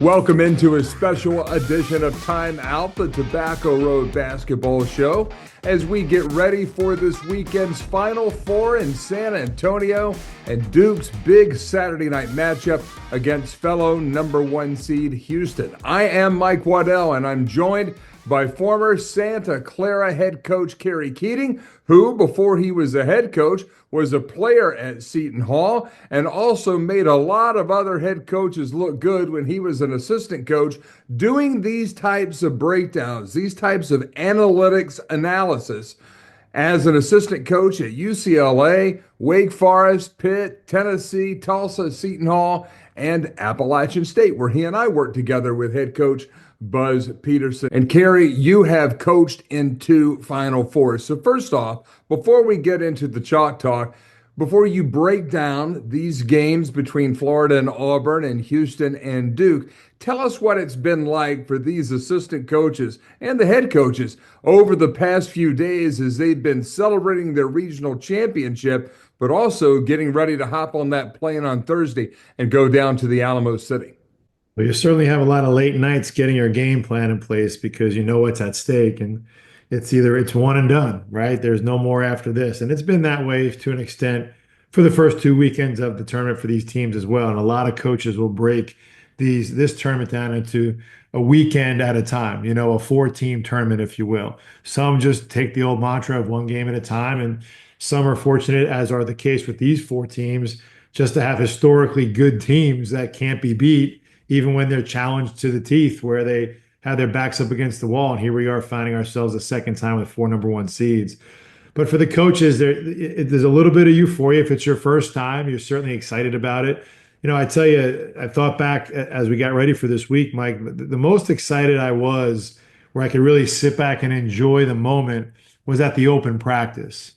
Welcome into a special edition of Time Out, the Tobacco Road Basketball Show, as we get ready for this weekend's Final Four in San Antonio and Duke's big Saturday night matchup against fellow number one seed Houston. I am Mike Waddell, and I'm joined by former Santa Clara head coach Kerry Keating, who, before he was a head coach, was a player at Seton Hall and also made a lot of other head coaches look good when he was an assistant coach doing these types of breakdowns, these types of analytics analysis as an assistant coach at UCLA, Wake Forest, Pitt, Tennessee, Tulsa, Seton Hall, and Appalachian State, where he and I worked together with head coach Buzz Peterson. And Kerry, you have coached in 2 Final Fours. So first off, before we get into the chalk talk, before you break down these games between Florida and Auburn and Houston and Duke, tell us what it's been like for these assistant coaches and the head coaches over the past few days as they've been celebrating their regional championship, but also getting ready to hop on that plane on Thursday and go down to the Alamo City. Well, you certainly have a lot of late nights getting your game plan in place because you know what's at stake, and it's one and done, right? There's no more after this. And it's been that way to an extent for the first 2 weekends of the tournament for these teams as well. And a lot of coaches will break this tournament down into a weekend at a time, a 4-team tournament, if you will. Some just take the old mantra of one game at a time, and some are fortunate, as are the case with these 4 teams, just to have historically good teams that can't be beat even when they're challenged to the teeth, where they have their backs up against the wall. And here we are finding ourselves a second time with 4 number 1 seeds. But for the coaches, there's a little bit of euphoria. If it's your first time, you're certainly excited about it. I tell you, I thought back as we got ready for this week, Mike, the most excited I was, where I could really sit back and enjoy the moment, was at the open practice.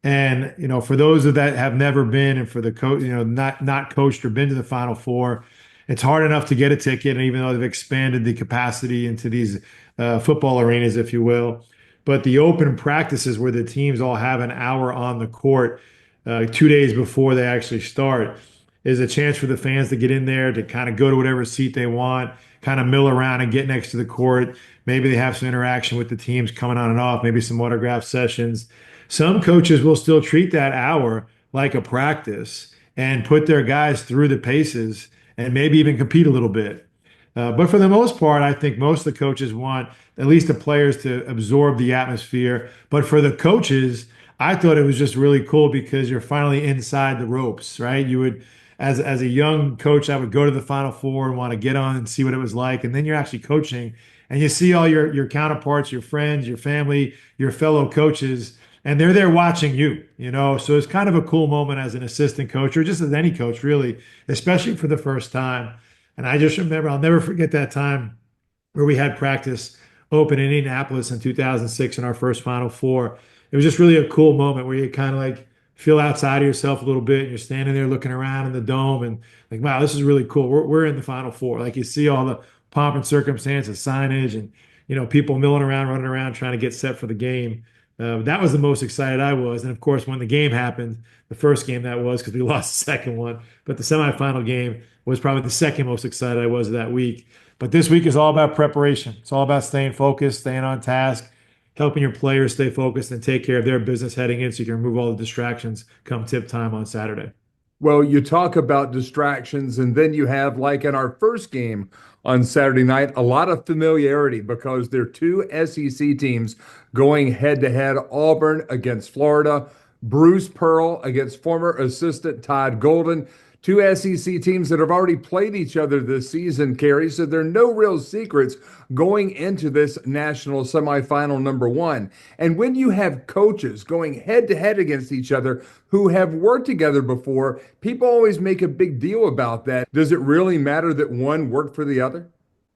And, for those that have never been, and for the coach, not coached or been to the Final Four, it's hard enough to get a ticket, and even though they've expanded the capacity into these football arenas, if you will. But the open practices, where the teams all have an hour on the court 2 days before they actually start, is a chance for the fans to get in there, to kind of go to whatever seat they want, kind of mill around and get next to the court. Maybe they have some interaction with the teams coming on and off, maybe some autograph sessions. Some coaches will still treat that hour like a practice and put their guys through the paces and maybe even compete a little bit. But for the most part, I think most of the coaches want at least the players to absorb the atmosphere. But for the coaches, I thought it was just really cool because you're finally inside the ropes, right? You would, as a young coach, I would go to the Final Four and want to get on and see what it was like. And then you're actually coaching, and you see all your counterparts, your friends, your family, your fellow coaches, and they're there watching you, So it's kind of a cool moment as an assistant coach, or just as any coach, really, especially for the first time. And I just remember, I'll never forget that time where we had practice open in Indianapolis in 2006 in our first Final Four. It was just really a cool moment where you kind of like feel outside of yourself a little bit, and you're standing there looking around in the dome and like, wow, this is really cool. We're in the Final Four. Like, you see all the pomp and circumstance of signage and, people milling around, running around, trying to get set for the game. That was the most excited I was. And of course, when the game happened, the first game that was, because we lost the second one, but the semifinal game was probably the second most excited I was that week. But this week is all about preparation. It's all about staying focused, staying on task, helping your players stay focused and take care of their business heading in, so you can remove all the distractions come tip time on Saturday. Well, you talk about distractions, and then you have, like in our first game on Saturday night, a lot of familiarity because they're 2 SEC teams going head-to-head. Auburn against Florida, Bruce Pearl against former assistant Todd Golden. 2 SEC teams that have already played each other this season, Kerry, so there are no real secrets going into this national semifinal number 1. And when you have coaches going head-to-head against each other who have worked together before, people always make a big deal about that. Does it really matter that one worked for the other?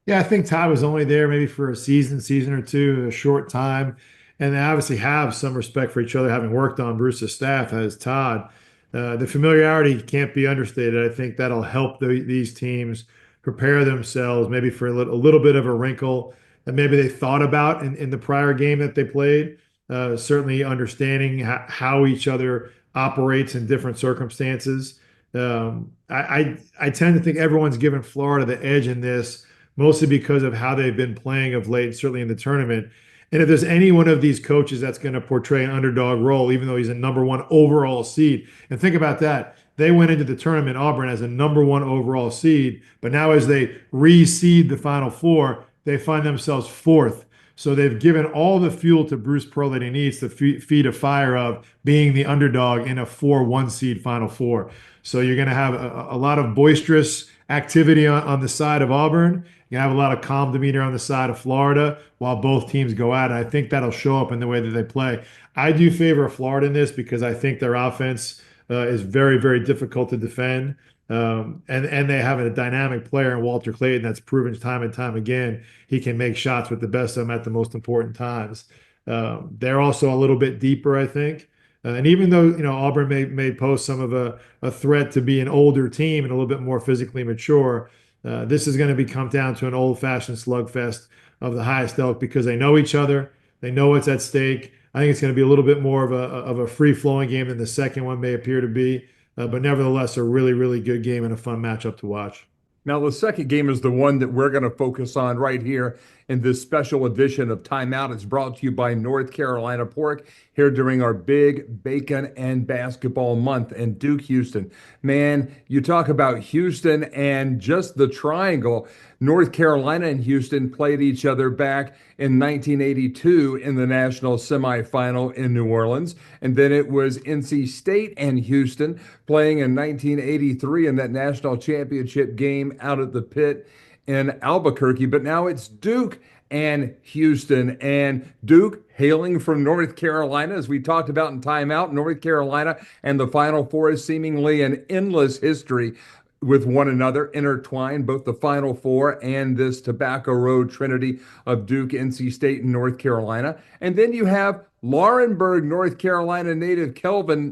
Yeah, I think Todd was only there maybe for a season or two, a short time. And they obviously have some respect for each other, having worked on Bruce's staff as Todd. The familiarity can't be understated. I think that'll help these teams prepare themselves maybe for a little bit of a wrinkle that maybe they thought about in the prior game that they played. Certainly understanding how each other operates in different circumstances. I tend to think everyone's given Florida the edge in this mostly because of how they've been playing of late, certainly in the tournament. And if there's any one of these coaches that's going to portray an underdog role, even though he's a number one overall seed, and think about that. They went into the tournament, Auburn, as a number one overall seed, but now as they reseed the Final Four, they find themselves fourth. So they've given all the fuel to Bruce Pearl that he needs to feed a fire of being the underdog in a 4-1 seed Final Four. So you're going to have a lot of boisterous activity on the side of Auburn. You have a lot of calm demeanor on the side of Florida while both teams go at it. I think that'll show up in the way that they play. I do favor Florida in this because I think their offense is very, very difficult to defend. And they have a dynamic player in Walter Clayton that's proven time and time again he can make shots with the best of them at the most important times. They're also a little bit deeper, I think. And even though Auburn may pose some of a threat to be an older team and a little bit more physically mature, this is going to come down to an old-fashioned slugfest of the highest ilk because they know each other, they know what's at stake. I think it's going to be a little bit more of a free-flowing game than the second one may appear to be, but nevertheless a really, really good game and a fun matchup to watch. Now, the second game is the one that we're going to focus on right here in this special edition of Timeout. It's brought to you by North Carolina Pork here during our big bacon and basketball month. And Duke Houston, man, you talk about Houston and just the triangle. North Carolina and Houston played each other back in 1982 in the national semifinal in New Orleans. And then it was NC State and Houston playing in 1983 in that national championship game out at the Pit in Albuquerque. But now it's Duke and Houston. And Duke, hailing from North Carolina, as we talked about in Timeout, North Carolina and the Final Four is seemingly an endless history with one another, intertwined, both the Final Four and this Tobacco Road trinity of Duke, NC State, and North Carolina. And then you have Laurinburg, North Carolina native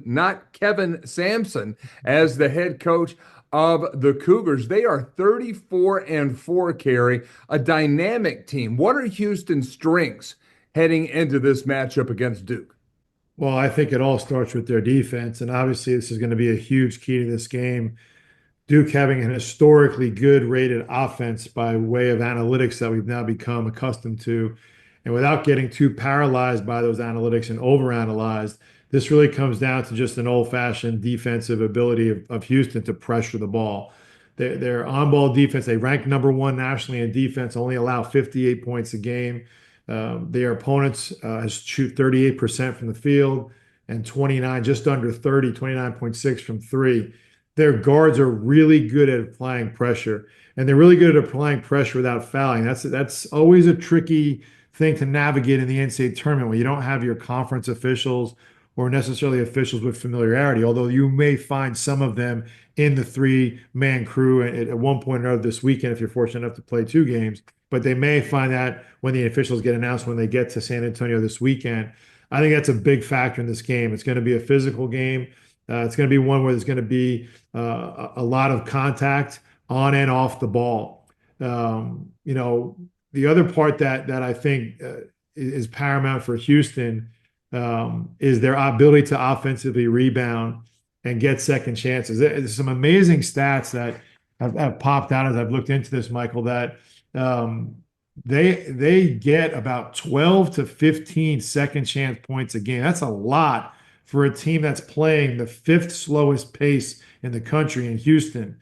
not Kevin Sampson, as the head coach of the Cougars. They are 34-4, Kerry, a dynamic team. What are Houston's strengths heading into this matchup against Duke? Well, I think it all starts with their defense, and obviously this is going to be a huge key to this game. Duke having an historically good rated offense by way of analytics that we've now become accustomed to. And without getting too paralyzed by those analytics and overanalyzed, this really comes down to just an old-fashioned defensive ability of Houston to pressure the ball. Their on-ball defense, they rank number one nationally in defense, only allow 58 points a game. Their opponents shoot 38% from the field and 29, just under 30, 29.6 from three. Their guards are really good at applying pressure, and they're really good at applying pressure without fouling. That's always a tricky thing to navigate in the NCAA tournament when you don't have your conference officials or necessarily officials with familiarity, although you may find some of them in the three-man crew at one point or another this weekend if you're fortunate enough to play two games. But they may find that when the officials get announced when they get to San Antonio this weekend. I think that's a big factor in this game. It's going to be a physical game. It's going to be one where there's going to be a lot of contact on and off the ball. The other part that I think is paramount for Houston is their ability to offensively rebound and get second chances. There's some amazing stats that have popped out as I've looked into this, Michael, that they get about 12 to 15 second chance points a game. That's a lot for a team that's playing the fifth slowest pace in the country in Houston.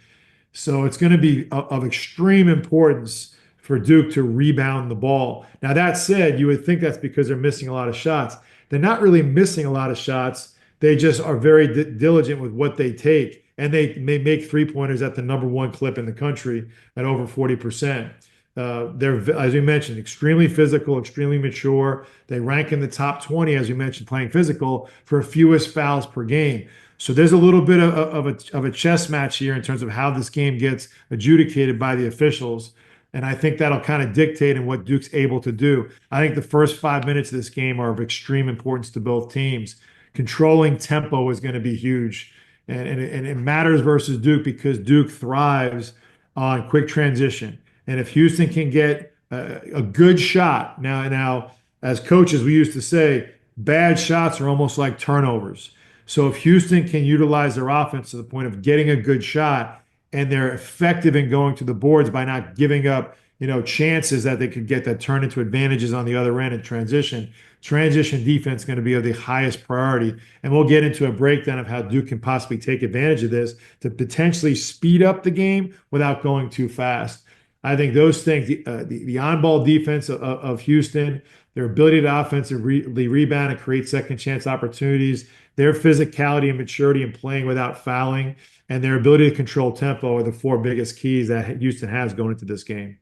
So it's going to be of extreme importance for Duke to rebound the ball. Now, that said, you would think that's because they're missing a lot of shots. They're not really missing a lot of shots. They just are very diligent with what they take. And they may make three-pointers at the number one clip in the country at over 40%. They're, as we mentioned, extremely physical, extremely mature. They rank in the top 20, as you mentioned, playing physical for fewest fouls per game. So there's a little bit of a chess match here in terms of how this game gets adjudicated by the officials. And I think that'll kind of dictate in what Duke's able to do. I think the first 5 minutes of this game are of extreme importance to both teams. Controlling tempo is going to be huge. And it matters versus Duke because Duke thrives on quick transition. And if Houston can get a good shot, now, as coaches, we used to say, bad shots are almost like turnovers. So if Houston can utilize their offense to the point of getting a good shot, and they're effective in going to the boards by not giving up, chances that they could get that turn into advantages on the other end in transition. Transition defense is going to be of the highest priority. And we'll get into a breakdown of how Duke can possibly take advantage of this to potentially speed up the game without going too fast. I think those things, the on-ball defense of Houston, their ability to offensively rebound and create second chance opportunities, their physicality and maturity in playing without fouling, and their ability to control tempo are the four biggest keys that Houston has going into this game.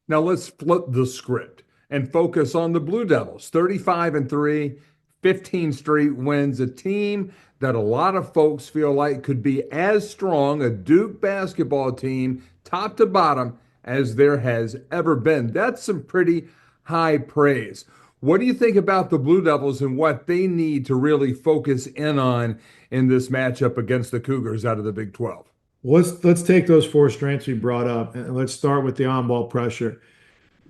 Now let's flip the script and focus on the Blue Devils. 35-3, 15 straight wins, a team that a lot of folks feel like could be as strong a Duke basketball team, top to bottom, as there has ever been. That's some pretty high praise. What do you think about the Blue Devils and what they need to really focus in on in this matchup against the Cougars out of the Big 12? Let's take those four strengths we brought up and let's start with the on-ball pressure.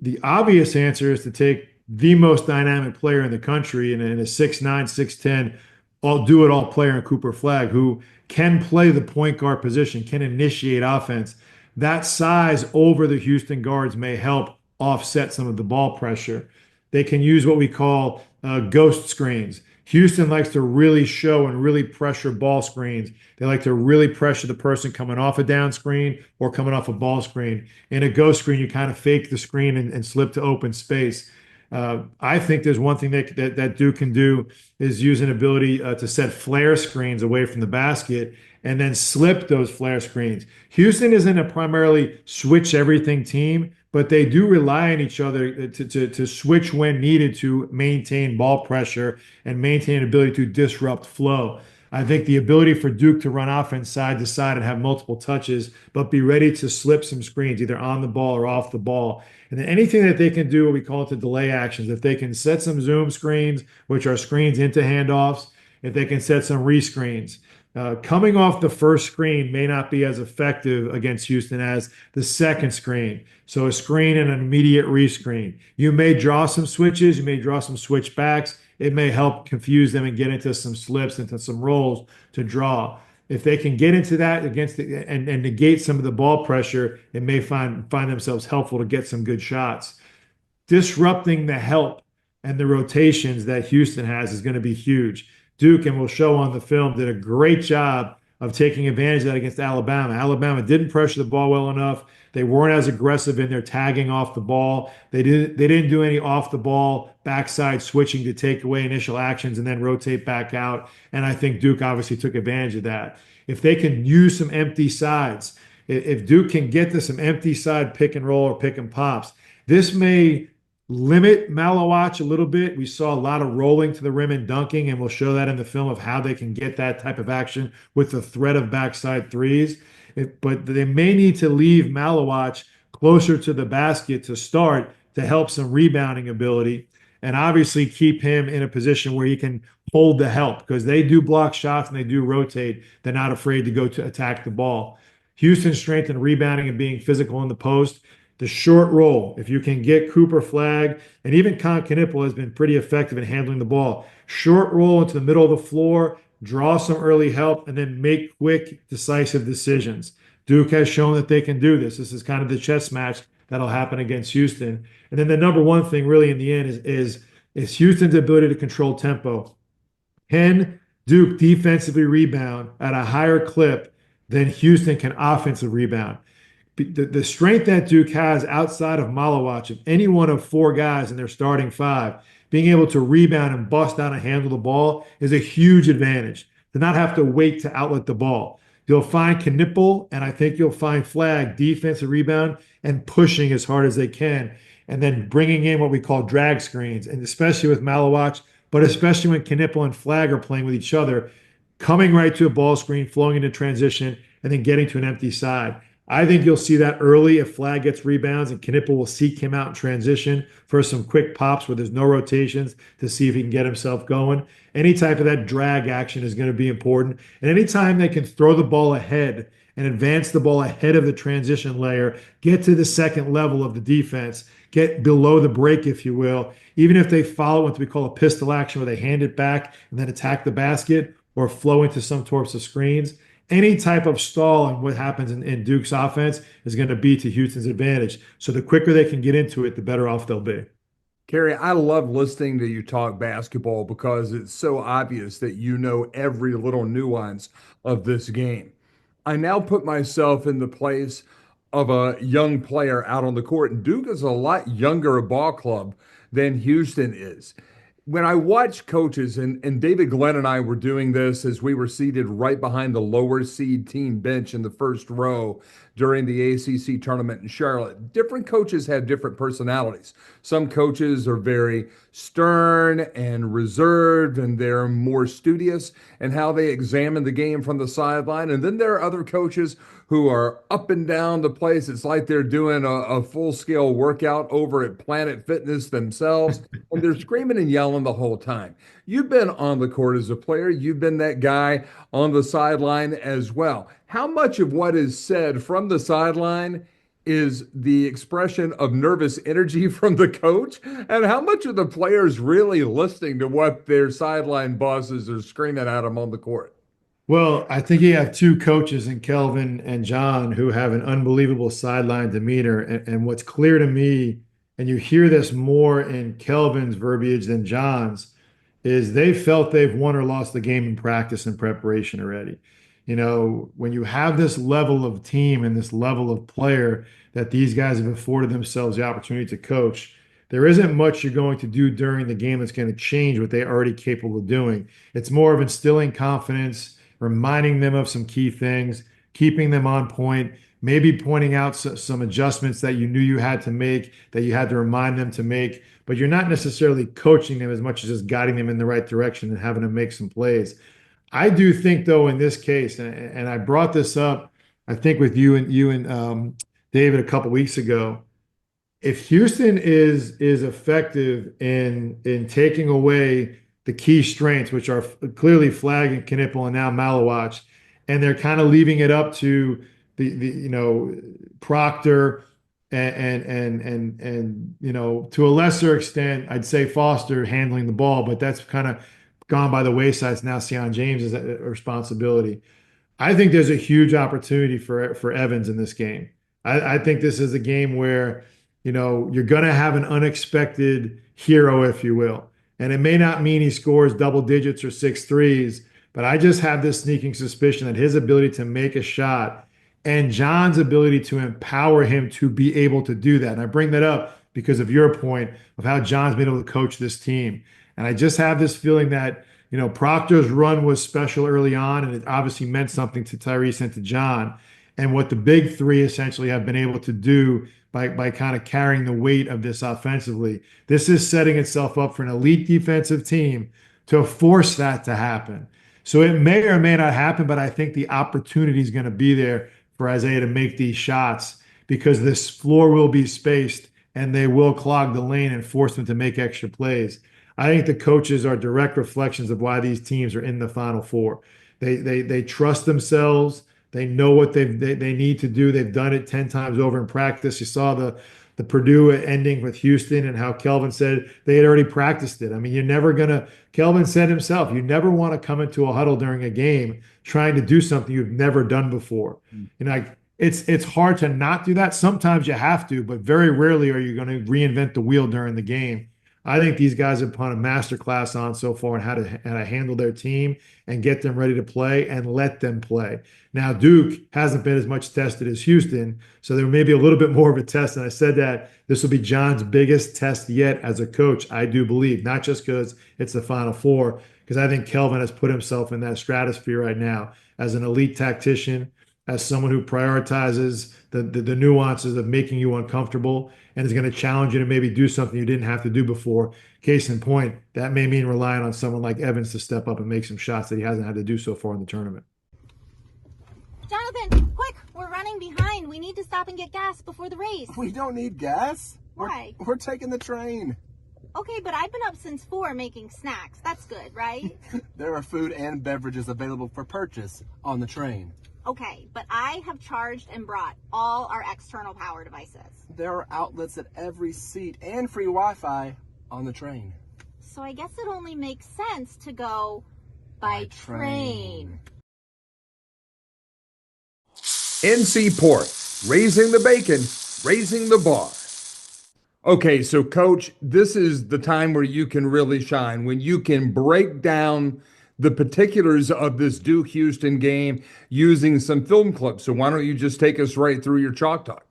The obvious answer is to take the most dynamic player in the country and a 6'9", 6'10", all do-it-all player in Cooper Flagg, who can play the point guard position, can initiate offense. That size over the Houston guards may help offset some of the ball pressure. They can use what we call ghost screens. Houston likes to really show and really pressure ball screens. They like to really pressure the person coming off a down screen or coming off a ball screen. In a ghost screen, you kind of fake the screen and slip to open space. I think there's one thing that Duke can do is use an ability to set flare screens away from the basket and then slip those flare screens. Houston isn't a primarily switch everything team, but they do rely on each other to switch when needed to maintain ball pressure and maintain an ability to disrupt flow. I think the ability for Duke to run offense side to side and have multiple touches, but be ready to slip some screens, either on the ball or off the ball. And then anything that they can do, what we call it the delay actions, if they can set some zoom screens, which are screens into handoffs, if they can set some rescreens. Coming off the first screen may not be as effective against Houston as the second screen. So a screen and an immediate rescreen. You may draw some switches, you may draw some switchbacks. It may help confuse them and get into some slips, into some rolls to draw. If they can get into that and negate some of the ball pressure, it may find themselves helpful to get some good shots. Disrupting the help and the rotations that Houston has is going to be huge. Duke, and we'll show on the film, did a great job of taking advantage of that against Alabama. Alabama didn't pressure the ball well enough. They weren't as aggressive in their tagging off the ball. They didn't do any off the ball backside switching to take away initial actions and then rotate back out. And I think Duke obviously took advantage of that. If they can use some empty sides, if Duke can get to some empty side pick and roll or pick and pops, this may limit Malawach a little bit. We saw a lot of rolling to the rim and dunking, and we'll show that in the film of how they can get that type of action with the threat of backside threes. But they may need to leave Malawach closer to the basket to start to help some rebounding ability, and obviously keep him in a position where he can hold the help, because they do block shots and they do rotate. They're not afraid to go to attack the ball. Houston's strength in rebounding and being physical in the post. The short roll, if you can get Cooper Flagg, and even Con Knipple has been pretty effective in handling the ball. Short roll into the middle of the floor, draw some early help, and then make quick, decisive decisions. Duke has shown that they can do this. This is kind of the chess match that'll happen against Houston. And then the number one thing really in the end is Houston's ability to control tempo. Can Duke defensively rebound at a higher clip than Houston can offensive rebound? The strength that Duke has outside of Malawach, of any one of four guys in their starting five, being able to rebound and bust out and handle the ball is a huge advantage. To not have to wait to outlet the ball. You'll find Knipple, and I think you'll find Flagg defensive rebound and pushing as hard as they can, and then bringing in what we call drag screens, and especially with Malawach, but especially when Knipple and Flagg are playing with each other, coming right to a ball screen, flowing into transition, and then getting to an empty side. I think you'll see that early if Flagg gets rebounds, and Knipple will seek him out in transition for some quick pops where there's no rotations to see if he can get himself going. Any type of that drag action is going to be important. And anytime they can throw the ball ahead and advance the ball ahead of the transition layer, get to the second level of the defense, get below the break, if you will, even if they follow what we call a pistol action where they hand it back and then attack the basket or flow into some sorts of screens. any type of stall in what happens in Duke's offense is going to be to Houston's advantage. So the quicker they can get into it, the better off they'll be. Kerry, I love listening to you talk basketball because it's so obvious that you know every little nuance of this game. I now put myself in the place of a young player out on the court, and Duke is a lot younger a ball club than Houston is. When I watch coaches, and David Glenn and I were doing this as we were seated right behind the lower seed team bench in the first row during the ACC tournament in Charlotte. Different coaches have different personalities. Some coaches are very stern and reserved, and they're more studious in how they examine the game from the sideline. And then there are other coaches who are up and down the place. It's like they're doing a full-scale workout over at Planet Fitness themselves, and they're screaming and yelling the whole time. You've been on the court as a player. You've been that guy on the sideline as well. How much of what is said from the sideline is the expression of nervous energy from the coach? And how much are the players really listening to what their sideline bosses are screaming at them on the court? Well, I think you have two coaches in Kelvin and John who have an unbelievable sideline demeanor. And what's clear to me, and you hear this more in Kelvin's verbiage than John's, is they felt they've won or lost the game in practice and preparation already. You know, when you have this level of team and this level of player that these guys have afforded themselves the opportunity to coach, there isn't much you're going to do during the game that's going to change what they're already capable of doing. It's more of instilling confidence, reminding them of some key things, keeping them on point, maybe pointing out some adjustments that you knew you had to make, that you had to remind them to make, but you're not necessarily coaching them as much as just guiding them in the right direction and having them make some plays. I do think, though, in this case, and I brought this up, I think with you and David a couple weeks ago. If Houston is effective in taking away the key strengths, which are clearly Flagg and Knipple and now Malawach, and they're kind of leaving it up to the Proctor and to a lesser extent, I'd say Foster handling the ball, but that's kind of gone by the wayside. It's now Sion James's responsibility. I think there's a huge opportunity for Evans in this game. I think this is a game where, you're going to have an unexpected hero, if you will. And it may not mean he scores double digits or 6 threes, but I just have this sneaking suspicion that his ability to make a shot and John's ability to empower him to be able to do that. And I bring that up because of your point of how John's been able to coach this team. And I just have this feeling that, Proctor's run was special early on, and it obviously meant something to Tyrese and to John. And what the big three essentially have been able to do by kind of carrying the weight of this offensively, this is setting itself up for an elite defensive team to force that to happen. So it may or may not happen, but I think the opportunity is going to be there for Isaiah to make these shots because this floor will be spaced and they will clog the lane and force them to make extra plays. I think the coaches are direct reflections of why these teams are in the Final Four. They trust themselves. They know what they need to do. They've done it 10 times over in practice. You saw the Purdue ending with Houston and how Kelvin said they had already practiced it. I mean, Kelvin said himself, you never want to come into a huddle during a game trying to do something you've never done before. It's hard to not do that. Sometimes you have to, but very rarely are you going to reinvent the wheel during the game. I think these guys have put a master class on so far on how to handle their team and get them ready to play and let them play. Now, Duke hasn't been as much tested as Houston, so there may be a little bit more of a test. And I said that this will be John's biggest test yet as a coach, I do believe, not just because it's the Final Four, because I think Kelvin has put himself in that stratosphere right now as an elite tactician, as someone who prioritizes the nuances of making you uncomfortable and is going to challenge you to maybe do something you didn't have to do before. Case in point, that may mean relying on someone like Evans to step up and make some shots that he hasn't had to do so far in the tournament. Jonathan, quick, we're running behind. We need to stop and get gas before the race. We don't need gas. Why? We're taking the train. Okay, but I've been up since 4 making snacks. That's good, right? There are food and beverages available for purchase on the train. Okay, but I have charged and brought all our external power devices. There are outlets at every seat and free Wi-Fi on the train. So I guess it only makes sense to go by train. NC Pork, raising the bacon, raising the bar. Okay, so coach, this is the time where you can really shine, when you can break down the particulars of this Duke Houston game using some film clips. So why don't you just take us right through your chalk talk?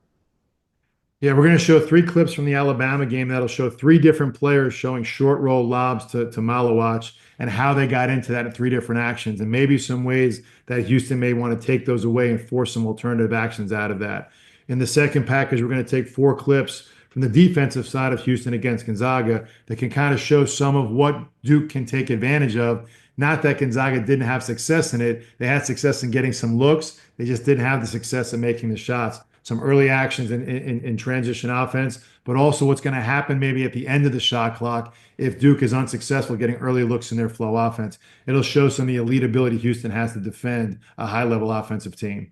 Yeah, we're going to show 3 clips from the Alabama game that'll show 3 different players showing short roll lobs to Malawach and how they got into that in 3 different actions, and maybe some ways that Houston may want to take those away and force some alternative actions out of that. In the second package, we're going to take 4 clips from the defensive side of Houston against Gonzaga that can kind of show some of what Duke can take advantage of. Not that Gonzaga didn't have success in it. They had success in getting some looks. They just didn't have the success in making the shots. Some early actions in transition offense, but also what's going to happen maybe at the end of the shot clock if Duke is unsuccessful getting early looks in their flow offense. It'll show some of the elite ability Houston has to defend a high-level offensive team.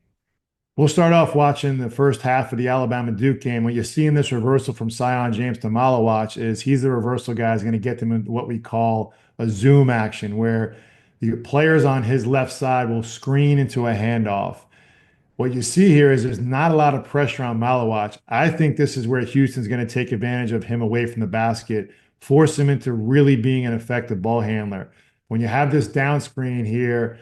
We'll start off watching the first half of the Alabama-Duke game. What you see in this reversal from Sion James to Malawach is he's the reversal guy who's going to get them in what we call a zoom action, where the players on his left side will screen into a handoff. What you see here is there's not a lot of pressure on Malawach. I think this is where Houston's going to take advantage of him away from the basket, force him into really being an effective ball handler. When you have this down screen here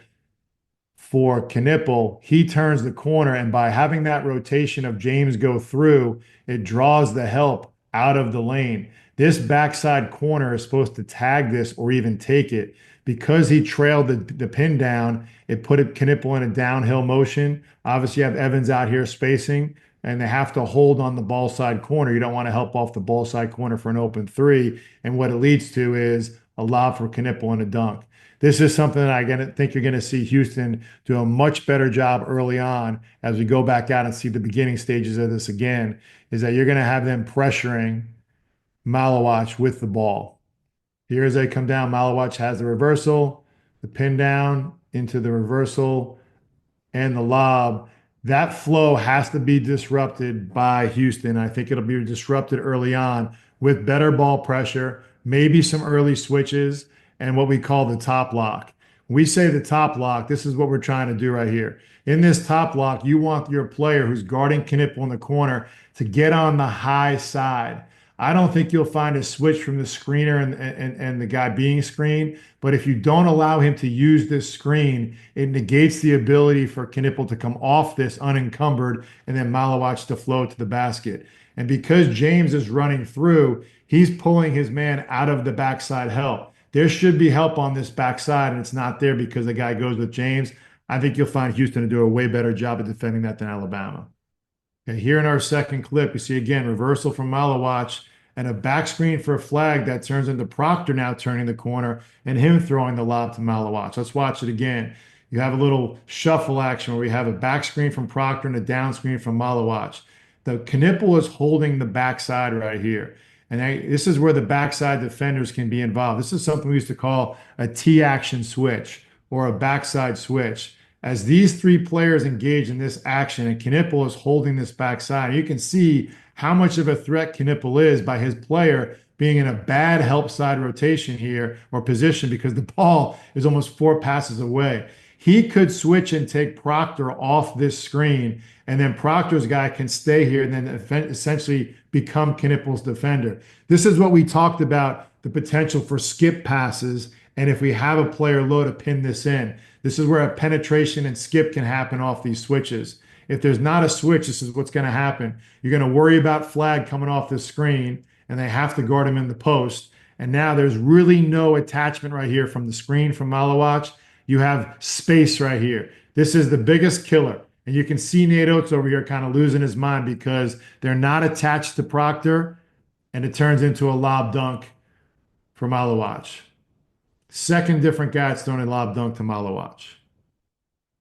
for Knipple, he turns the corner, and by having that rotation of James go through, it draws the help out of the lane. This backside corner is supposed to tag this or even take it. Because he trailed the pin down, it put Knipple in a downhill motion. Obviously, you have Evans out here spacing, and they have to hold on the ball side corner. You don't want to help off the ball side corner for an open three. And what it leads to is a lob for Knipple and a dunk. This is something that I think you're going to see Houston do a much better job early on as we go back out and see the beginning stages of this again, is that you're going to have them pressuring Malawach with the ball. Here as they come down, Malawach has the reversal, the pin down into the reversal, and the lob. That flow has to be disrupted by Houston. I think it'll be disrupted early on with better ball pressure, maybe some early switches, and what we call the top lock. When we say the top lock, this is what we're trying to do right here. In this top lock, you want your player who's guarding Knipple in the corner to get on the high side. I don't think you'll find a switch from the screener and the guy being screened. But if you don't allow him to use this screen, it negates the ability for Knipple to come off this unencumbered and then Malawach to flow to the basket. And because James is running through, he's pulling his man out of the backside help. There should be help on this backside, and it's not there because the guy goes with James. I think you'll find Houston to do a way better job of defending that than Alabama. Okay, here in our second clip, you see again reversal from Malawach and a back screen for a flag that turns into Proctor now turning the corner and him throwing the lob to Malawach. Let's watch it again. You have a little shuffle action where we have a back screen from Proctor and a down screen from Malawach. The Knipple is holding the backside right here. And this is where the backside defenders can be involved. This is something we used to call a T-action switch or a backside switch. As these 3 players engage in this action and Knipple is holding this backside, you can see how much of a threat Knipple is by his player being in a bad help side rotation here or position because the ball is almost 4 passes away. He could switch and take Proctor off this screen, and then Proctor's guy can stay here and then essentially become Knipple's defender. This is what we talked about, the potential for skip passes, and if we have a player low to pin this in. This is where a penetration and skip can happen off these switches. If there's not a switch, this is what's going to happen. You're going to worry about flag coming off the screen, and they have to guard him in the post. And now there's really no attachment right here from the screen from Malawach. You have space right here. This is the biggest killer. And you can see Nate Oates over here kind of losing his mind because they're not attached to Proctor, and it turns into a lob dunk for Malawach. Second different guy that's throwing a lob dunk to Malawach.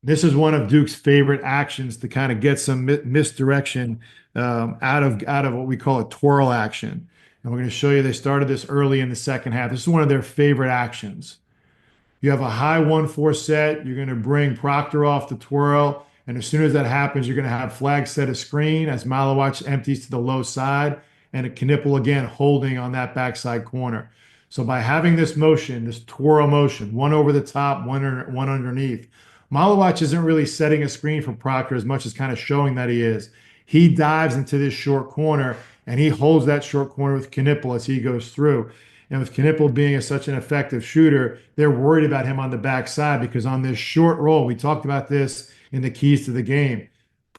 This is one of Duke's favorite actions to kind of get some misdirection out of what we call a twirl action. And we're going to show you they started this early in the second half. This is one of their favorite actions. You have a high 1-4 set. You're going to bring Proctor off the twirl. And as soon as that happens, you're going to have flag set a screen as Malawach empties to the low side and a Knipple again holding on that backside corner. So by having this motion, this twirl motion, one over the top, one underneath, Malawach isn't really setting a screen for Proctor as much as kind of showing that he is. He dives into this short corner and he holds that short corner with Knipple as he goes through. And with Knipple being such an effective shooter, they're worried about him on the backside because on this short roll, we talked about this in the keys to the game,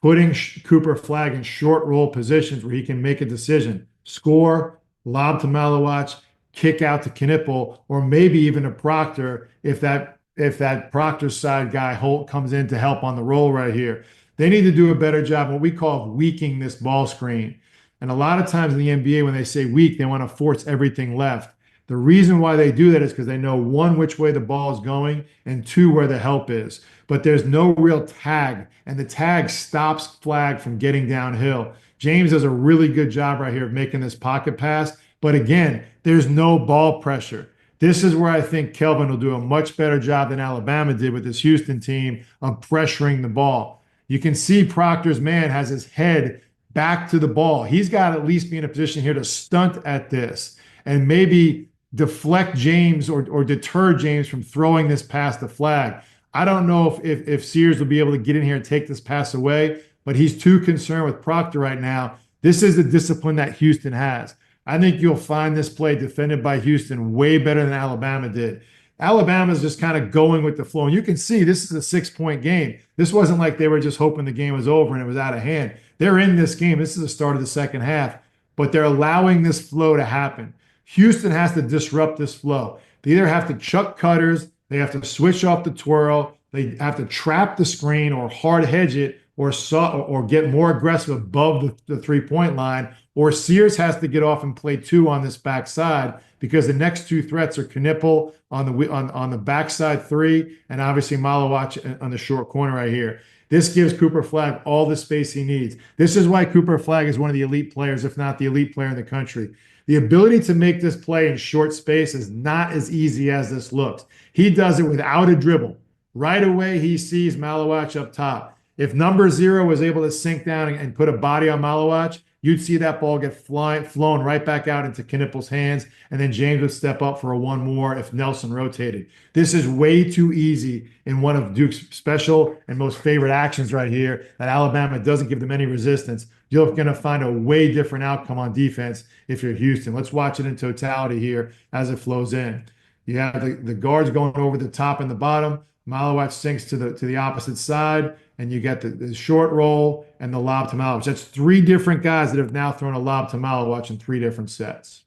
putting Cooper Flagg in short roll positions where he can make a decision, score, lob to Malawach, kick out to Knipple, or maybe even to Proctor if that Proctor side guy Holt comes in to help on the roll right here. They need to do a better job, what we call weaking this ball screen. And a lot of times in the NBA, when they say weak, they want to force everything left. The reason why they do that is because they know, one, which way the ball is going, and two, where the help is. But there's no real tag, and the tag stops Flagg from getting downhill. James does a really good job right here of making this pocket pass. But again, there's no ball pressure. This is where I think Kelvin will do a much better job than Alabama did with this Houston team of pressuring the ball. You can see Proctor's man has his head back to the ball. He's got to at least be in a position here to stunt at this and maybe deflect James or deter James from throwing this past the Flagg. I don't know if Sears will be able to get in here and take this pass away, but he's too concerned with Proctor right now. This is the discipline that Houston has. I think you'll find this play defended by Houston way better than Alabama did. Alabama's just kind of going with the flow. And you can see this is a 6-point game. This wasn't like they were just hoping the game was over and it was out of hand. They're in this game. This is the start of the second half, but they're allowing this flow to happen. Houston has to disrupt this flow. They either have to chuck cutters, they have to switch off the twirl, they have to trap the screen or hard hedge it or get more aggressive above the three-point line, or Sears has to get off and play two on this backside because the next two threats are Knipple on the backside three and obviously Malawach on the short corner right here. This gives Cooper Flagg all the space he needs. This is why Cooper Flagg is one of the elite players, if not the elite player in the country. The ability to make this play in short space is not as easy as this looks. He does it without a dribble. Right away, he sees Malawach up top. If number 0 was able to sink down and put a body on Malawach, you'd see that ball get flown right back out into Knipple's hands, and then James would step up for a one more if Nelson rotated. This is way too easy in one of Duke's special and most favorite actions right here that Alabama doesn't give them any resistance. You're going to find a way different outcome on defense if you're Houston. Let's watch it in totality here as it flows in. You have the guards going over the top and the bottom. Malawach sinks to the opposite side, and you get the short roll and the lob to Malawach. That's 3 different guys that have now thrown a lob to Malawach in 3 different sets.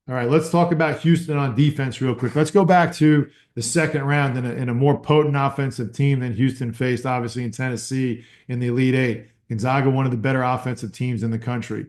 All right, let's talk about Houston on defense real quick. Let's go back to the second round in a more potent offensive team than Houston faced, obviously, in Tennessee in the Elite Eight. Gonzaga, one of the better offensive teams in the country.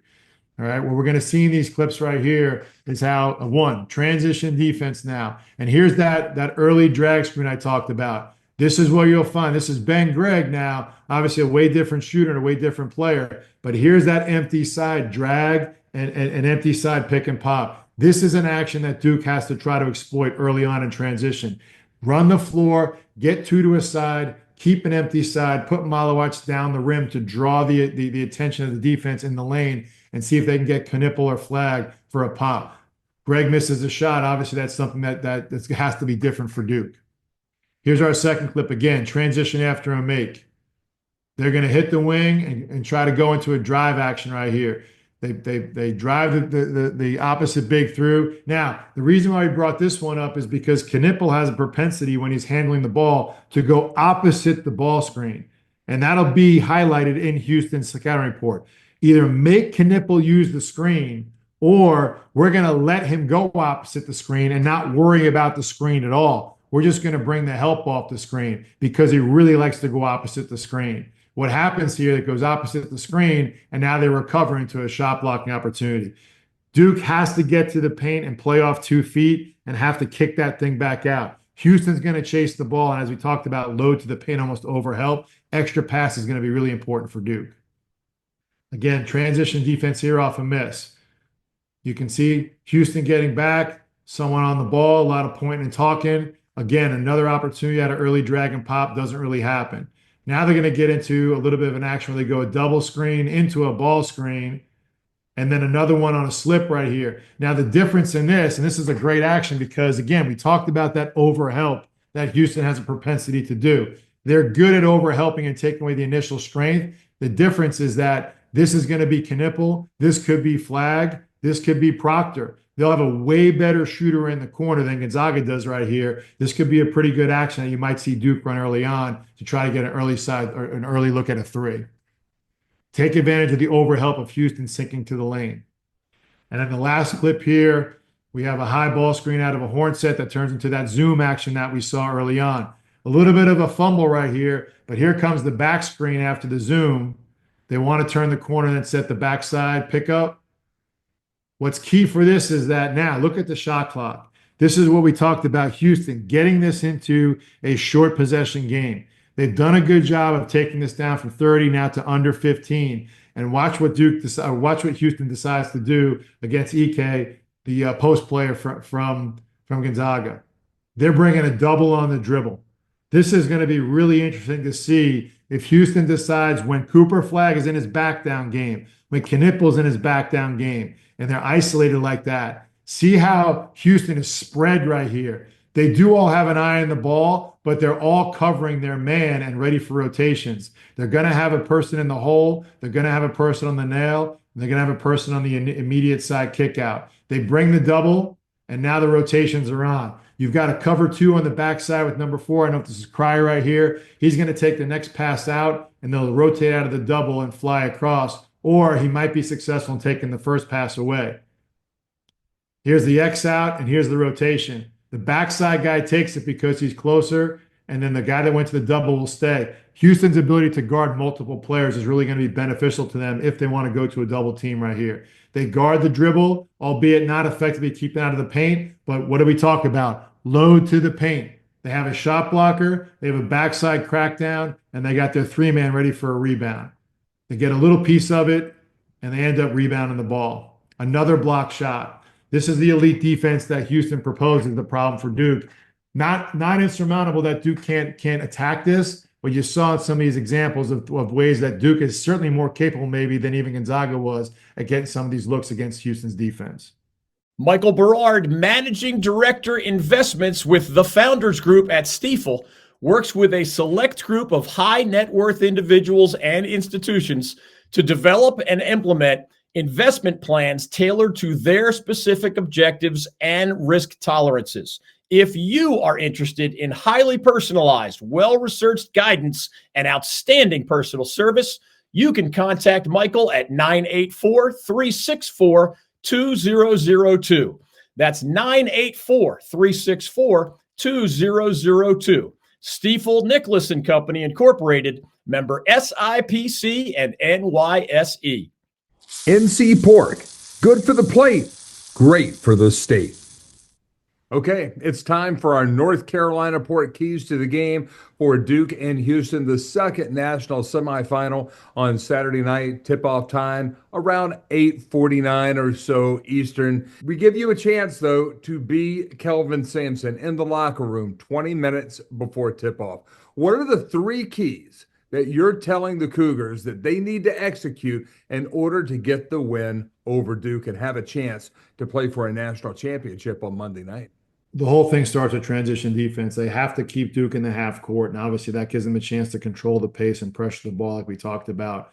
All right, what we're going to see in these clips right here is how, one, transition defense now. And here's that early drag screen I talked about. This is what you'll find. This is Ben Gregg now, obviously a way different shooter and a way different player. But here's that empty side drag and an empty side pick and pop. This is an action that Duke has to try to exploit early on in transition. Run the floor, get 2 to a side, keep an empty side, put Malawach down the rim to draw the attention of the defense in the lane and see if they can get Knipple or Flagg for a pop. Gregg misses a shot. Obviously, that's something that has to be different for Duke. Here's our second clip again, transition after a make. They're going to hit the wing and try to go into a drive action right here. They drive the opposite big through. Now, the reason why we brought this one up is because Knipple has a propensity when he's handling the ball to go opposite the ball screen. And that'll be highlighted in Houston's scouting report. Either make Knipple use the screen, or we're going to let him go opposite the screen and not worry about the screen at all. We're just going to bring the help off the screen because he really likes to go opposite the screen. What happens here, it goes opposite the screen, and now they recover into a shot blocking opportunity. Duke has to get to the paint and play off 2 feet and have to kick that thing back out. Houston's going to chase the ball, and as we talked about, load to the paint, almost over help. Extra pass is going to be really important for Duke. Again, transition defense here off a miss. You can see Houston getting back, someone on the ball, a lot of pointing and talking. Again, another opportunity at an early drag and pop doesn't really happen. Now they're going to get into a little bit of an action where they go a double screen into a ball screen, and then another one on a slip right here. Now the difference in this, and this is a great action because, again, we talked about that over help that Houston has a propensity to do. They're good at overhelping and taking away the initial strength. The difference is that this is going to be Knipple. This could be Flag. This could be Proctor. They'll have a way better shooter in the corner than Gonzaga does right here. This could be a pretty good action that you might see Duke run early on to try to get an early side or an early look at a three. Take advantage of the overhelp of Houston sinking to the lane. And then the last clip here, we have a high ball screen out of a horn set that turns into that zoom action that we saw early on. A little bit of a fumble right here, but here comes the back screen after the zoom. They want to turn the corner and set the backside pickup. What's key for this is that now look at the shot clock. This is what we talked about Houston, getting this into a short possession game. They've done a good job of taking this down from 30 now to under 15. And watch what Houston decides to do against Ike, the post player from Gonzaga. They're bringing a double on the dribble. This is going to be really interesting to see if Houston decides when Cooper Flag is in his back down game, when Knipple's in his back down game, and they're isolated like that. See how Houston is spread right here. They do all have an eye on the ball, but they're all covering their man and ready for rotations. They're going to have a person in the hole. They're going to have a person on the nail. And they're going to have a person on the immediate side kick out. They bring the double, and now the rotations are on. You've got a cover two on the backside with number 4. I know if this is Cryer right here. He's going to take the next pass out, and they'll rotate out of the double and fly across. Or he might be successful in taking the first pass away. Here's the X out, and here's the rotation. The backside guy takes it because he's closer, and then the guy that went to the double will stay. Houston's ability to guard multiple players is really going to be beneficial to them if they want to go to a double team right here. They guard the dribble, albeit not effectively keeping out of the paint, but what do we talk about? Load to the paint. They have a shot blocker, they have a backside crackdown, and they got their 3-man ready for a rebound. They get a little piece of it, and they end up rebounding the ball. Another block shot. This is the elite defense that Houston proposes the problem for Duke. Not insurmountable that Duke can't attack this, but you saw in some of these examples of ways that Duke is certainly more capable maybe than even Gonzaga was at getting some of these looks against Houston's defense. Michael Berard, Managing Director Investments with the Founders Group at Stifel, works with a select group of high net worth individuals and institutions to develop and implement investment plans tailored to their specific objectives and risk tolerances. If you are interested in highly personalized, well-researched guidance and outstanding personal service, you can contact Michael at 984-364-2002. That's 984-364-2002. Stifel Nicholas and Company Incorporated, member SIPC and NYSE. NC Pork, good for the plate, great for the state. Okay, it's time for our North Carolina Port keys to the game for Duke and Houston, the second national semifinal on Saturday night. Tip-off time around 8:49 or so Eastern. We give you a chance, though, to be Kelvin Sampson in the locker room 20 minutes before tip-off. What are the 3 keys that you're telling the Cougars that they need to execute in order to get the win over Duke and have a chance to play for a national championship on Monday night? The whole thing starts with transition defense. They have to keep Duke in the half court, and obviously that gives them a chance to control the pace and pressure the ball like we talked about.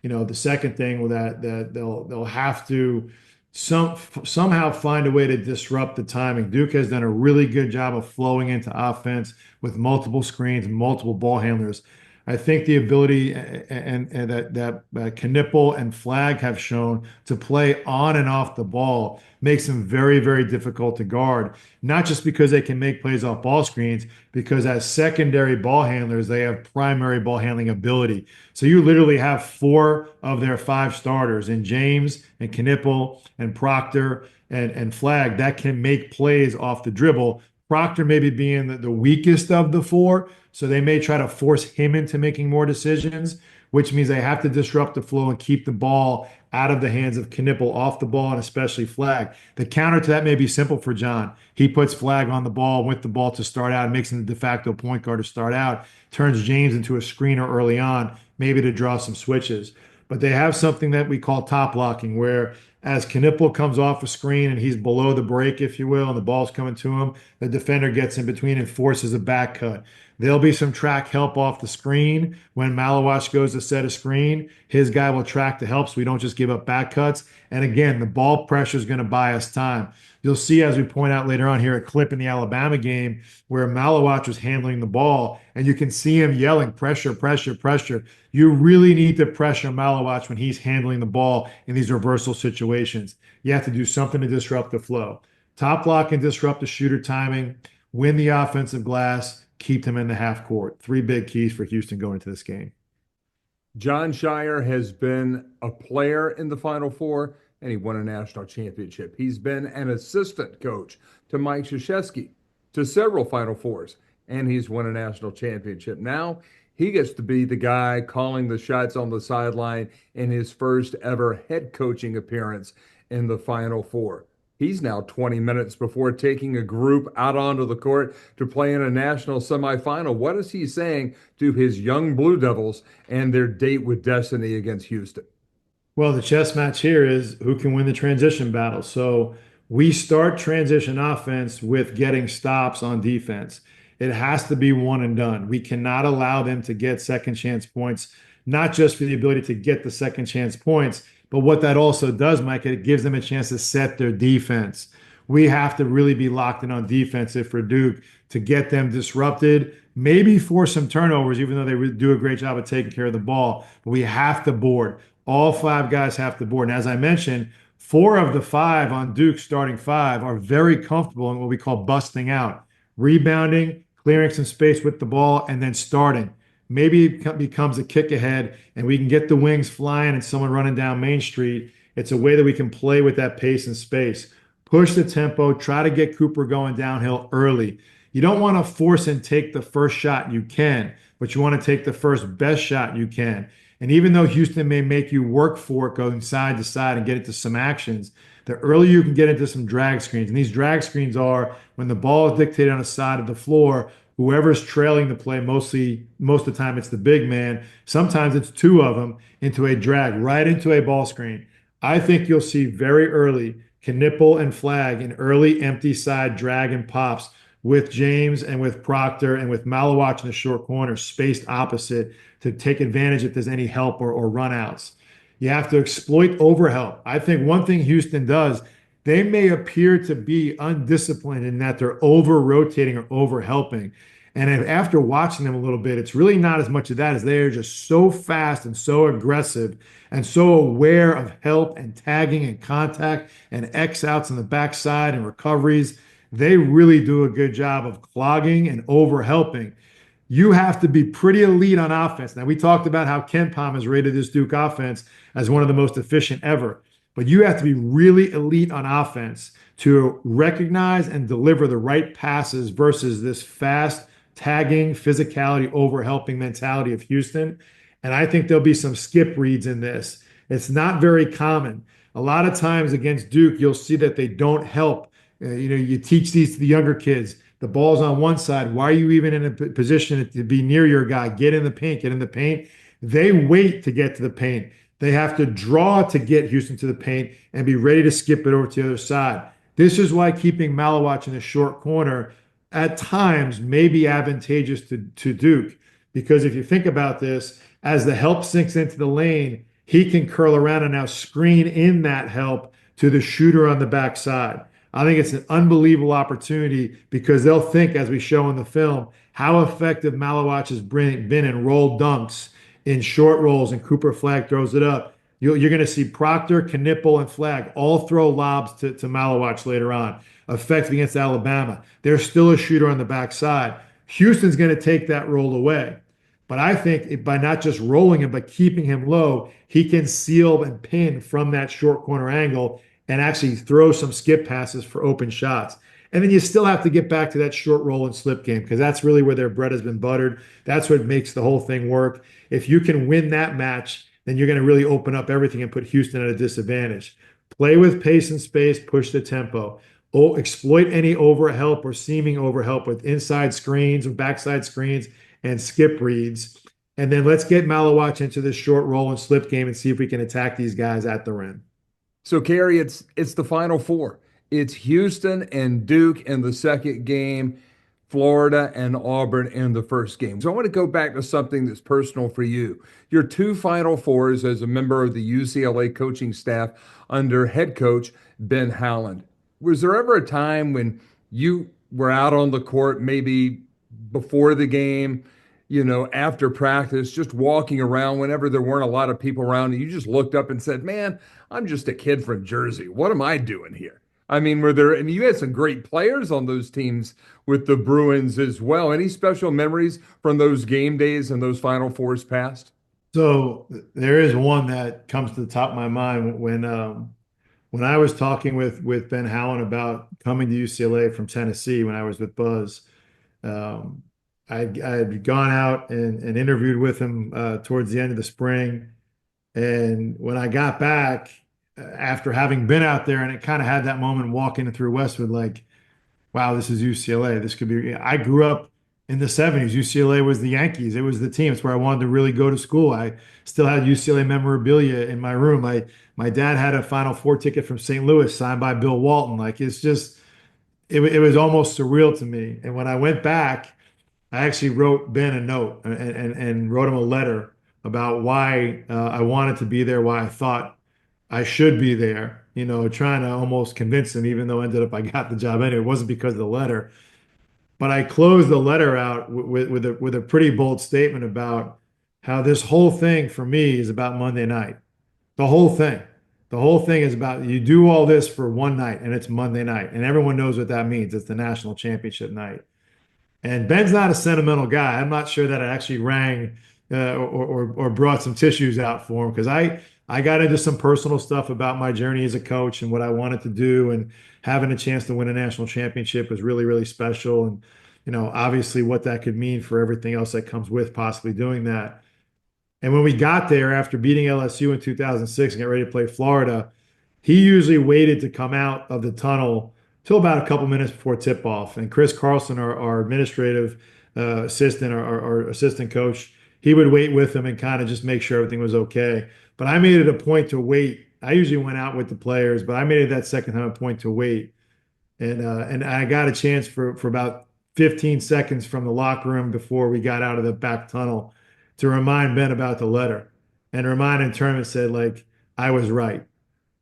You know, the second thing that they'll have to somehow find a way to disrupt the timing. Duke has done a really good job of flowing into offense with multiple screens, multiple ball handlers. I think the ability and that Knipple and Flag have shown to play on and off the ball makes them very, very difficult to guard. Not just because they can make plays off ball screens, because as secondary ball handlers, they have primary ball handling ability. So you literally have 4 of their 5 starters in James and Knipple and Proctor and Flag that can make plays off the dribble. Proctor maybe being the weakest of the 4, so they may try to force him into making more decisions, which means they have to disrupt the flow and keep the ball out of the hands of Knipple, off the ball, and especially Flag. The counter to that may be simple for John. He puts Flag on the ball with the ball to start out, makes him the de facto point guard to start out, turns James into a screener early on, maybe to draw some switches. But they have something that we call top locking, where As Knipple comes off a screen and he's below the break, if you will, and the ball's coming to him, the defender gets in between and forces a back cut. There'll be some track help off the screen. When Malawach goes to set a screen, his guy will track to help so we don't just give up back cuts. And again, the ball pressure is going to buy us time. You'll see, as we point out later on here, a clip in the Alabama game where Malawach was handling the ball, and you can see him yelling, pressure, pressure, pressure. You really need to pressure Malawach when he's handling the ball in these reversal situations. You have to do something to disrupt the flow. Top block and disrupt the shooter timing, win the offensive glass, keep them in the half court. Three big keys for Houston going into this game. John Shire has been a player in the Final Four, and he won a national championship. He's been an assistant coach to Mike Krzyzewski, to several Final Fours, and he's won a national championship. Now he gets to be the guy calling the shots on the sideline in his first ever head coaching appearance in the Final Four. He's now 20 minutes before taking a group out onto the court to play in a national semifinal. What is he saying to his young Blue Devils and their date with destiny against Houston? Well, the chess match here is who can win the transition battle. So we start transition offense with getting stops on defense. It has to be one and done. We cannot allow them to get second chance points, not just for the ability to get the second chance points, but what that also does, Mike, it gives them a chance to set their defense. We have to really be locked in on defense for Duke to get them disrupted, maybe force some turnovers, even though they do a great job of taking care of the ball. But we have to board. All five guys have to board. And as I mentioned, 4 of the 5 on Duke's starting 5 are very comfortable in what we call busting out, rebounding, clearing some space with the ball, and then starting. Maybe it becomes a kick ahead and we can get the wings flying and someone running down Main Street. It's a way that we can play with that pace and space. Push the tempo, try to get Cooper going downhill early. You don't want to force and take the first shot you can, but you want to take the first best shot you can. And even though Houston may make you work for it going side to side and get into some actions, the earlier you can get into some drag screens. And these drag screens are when the ball is dictated on the side of the floor, whoever's trailing the play, most of the time it's the big man. Sometimes it's 2 of them into a drag, right into a ball screen. I think you'll see very early Knipple and Flag in early empty side drag and pops with James and with Proctor and with Malawach in the short corner, spaced opposite to take advantage if there's any help or run outs. You have to exploit overhelp. I think one thing Houston does, they may appear to be undisciplined in that they're over-rotating or over-helping. And after watching them a little bit, it's really not as much of that as they are just so fast and so aggressive and so aware of help and tagging and contact and X-outs on the backside and recoveries. They really do a good job of clogging and over-helping. You have to be pretty elite on offense. Now, we talked about how Ken Pom has rated this Duke offense as one of the most efficient ever. But you have to be really elite on offense to recognize and deliver the right passes versus this fast tagging, physicality, over-helping mentality of Houston. And I think there'll be some skip reads in this. It's not very common. A lot of times against Duke, you'll see that they don't help. You teach these to the younger kids. The ball's on one side. Why are you even in a position to be near your guy? Get in the paint, get in the paint. They wait to get to the paint. They have to draw to get Houston to the paint and be ready to skip it over to the other side. This is why keeping Malawach in the short corner at times may be advantageous to Duke. Because if you think about this, as the help sinks into the lane, he can curl around and now screen in that help to the shooter on the backside. I think it's an unbelievable opportunity because they'll think, as we show in the film, how effective Malawach has been in roll dunks, in short rolls, and Cooper Flag throws it up. You're going to see Proctor, Knipple, and Flag all throw lobs to Malawach later on. Effective against Alabama. There's still a shooter on the backside. Houston's going to take that roll away. But I think by not just rolling him, but keeping him low, he can seal and pin from that short corner angle and actually throw some skip passes for open shots. And then you still have to get back to that short roll and slip game because that's really where their bread has been buttered. That's what makes the whole thing work. If you can win that match, then you're going to really open up everything and put Houston at a disadvantage. Play with pace and space, push the tempo. Exploit any overhelp or seeming overhelp with inside screens or backside screens and skip reads. And then let's get Malawach into this short roll and slip game and see if we can attack these guys at the rim. So, Kerry, it's the Final Four. It's Houston and Duke in the second game, Florida and Auburn in the first game. So I want to go back to something that's personal for you. Your two Final Fours as a member of the UCLA coaching staff under head coach Ben Howland. Was there ever a time when you were out on the court, maybe before the game, after practice, just walking around whenever there weren't a lot of people around, and you just looked up and said, "Man, I'm just a kid from Jersey. What am I doing here?" I mean, and you had some great players on those teams with the Bruins as well. Any special memories from those game days and those Final Fours past? So there is one that comes to the top of my mind when I was talking with Ben Howland about coming to UCLA from Tennessee when I was with Buzz. Um, I had gone out and interviewed with him towards the end of the spring. And when I got back, after having been out there, and it kind of had that moment walking through Westwood, like, wow, this is UCLA. This could be. I grew up in the 70s. UCLA was the Yankees. It was the team. It's where I wanted to really go to school. I still had UCLA memorabilia in my room. My dad had a Final Four ticket from St. Louis signed by Bill Walton. Like, it's just, it was almost surreal to me. And when I went back, I actually wrote Ben a note and wrote him a letter about why I wanted to be there, why I thought I should be there, trying to almost convince him, even though ended up I got the job anyway. It wasn't because of the letter. But I closed the letter out with a pretty bold statement about how this whole thing for me is about Monday night. The whole thing. The whole thing is about you do all this for one night, and it's Monday night. And everyone knows what that means. It's the national championship night. And Ben's not a sentimental guy. I'm not sure that I actually rang or brought some tissues out for him because I got into some personal stuff about my journey as a coach and what I wanted to do, and having a chance to win a national championship was really, really special. And obviously what that could mean for everything else that comes with possibly doing that. And when we got there after beating LSU in 2006 and got ready to play Florida, he usually waited to come out of the tunnel till about a couple minutes before tip off. And Chris Carlson, our administrative assistant, our assistant coach, he would wait with him and kind of just make sure everything was okay. But I made it a point to wait. I usually went out with the players, but I made it that second time a point to wait. And I got a chance for about 15 seconds from the locker room before we got out of the back tunnel to remind Ben about the letter and remind in turn and said, like, I was right.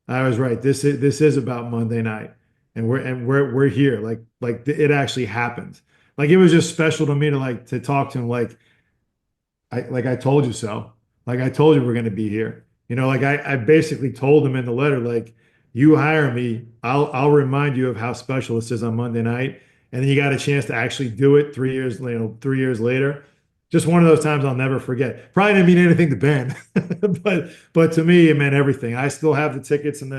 I was right. This is about Monday night, and we're here. Like it actually happened. Like, it was just special to me to talk to him I told you so. Like, I told you we're going to be here. I basically told him in the letter, like, you hire me, I'll remind you of how special this is on Monday night. And then you got a chance to actually do it 3 years, 3 years later. Just one of those times I'll never forget. Probably didn't mean anything to Ben, but to me it meant everything. I still have the tickets and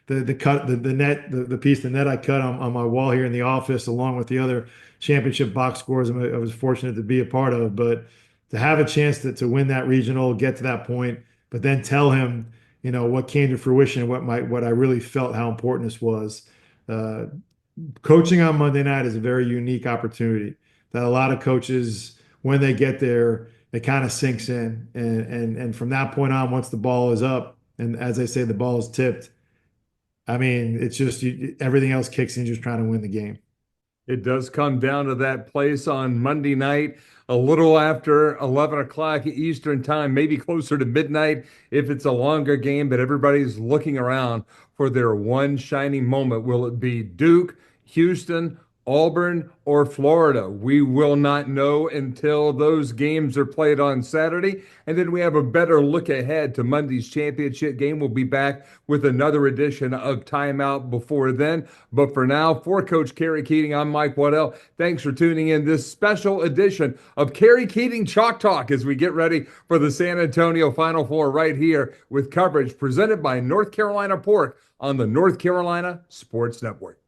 the piece of net I cut on my wall here in the office, along with the other championship box scores I was fortunate to be a part of. But to have a chance to win that regional, get to that point, but then tell him, what came to fruition, what I really felt, how important this was. Coaching on Monday night is a very unique opportunity that a lot of coaches, when they get there, it kind of sinks in. And from that point on, once the ball is up, and as I say, the ball is tipped, I mean, it's just everything else kicks in, just trying to win the game. It does come down to that place on Monday night, a little after 11 o'clock Eastern time, maybe closer to midnight if it's a longer game, but everybody's looking around for their one shining moment. Will it be Duke, Houston, Auburn, or Florida? We will not know until those games are played on Saturday. And then we have a better look ahead to Monday's championship game. We'll be back with another edition of Timeout before then. But for now, for Coach Kerry Keating, I'm Mike Waddell. Thanks for tuning in this special edition of Kerry Keating Chalk Talk as we get ready for the San Antonio Final Four right here with coverage presented by North Carolina Pork on the North Carolina Sports Network.